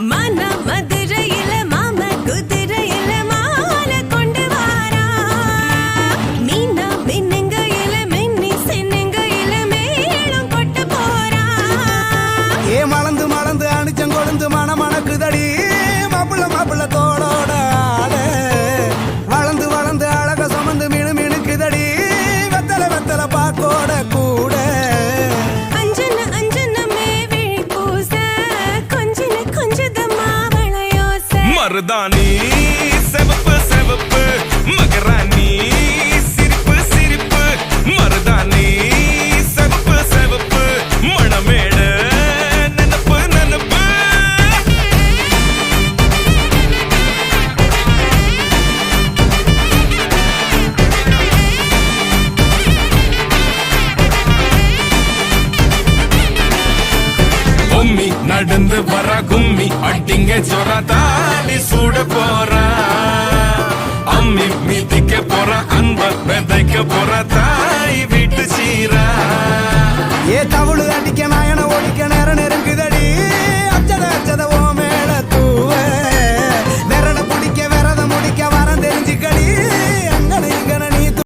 மன மதுரையில மாம குதிரையில மால கொண்டு வாரா மீனா மின்னுங்கையில மின்னி சின்னுங்கையில மேலும் கொட்டு போறா ஏ மலந்து மலந்து அணிச்சம் கொழுந்து மணக்குதடி மாப்பிள்ள தோளோட ஆட வளர்ந்து வளர்ந்து அழக சுமந்து மினு மினுக்குதடி வெத்தல பாக்கோட கூட அஞ்சன அஞ்சனமே விழி பூச கொஞ்சின கொஞ்சதமா வளையோச மருதாணி செவப்பு செவப்பு மகராணி சிரிப்பு சிரிப்பு மருதாணி செவப்பு செவப்பு மணமேட நனப்பு நனப்பு பொம்மி நடந்து வர கும்மி அட்டிங்க ஜொர தாடி சூட போறா அம்மி மீதிக்க போற அன்ப விதைக்க போற தாய் வீட்டு சீரா ஏ தவுளு அடிக்க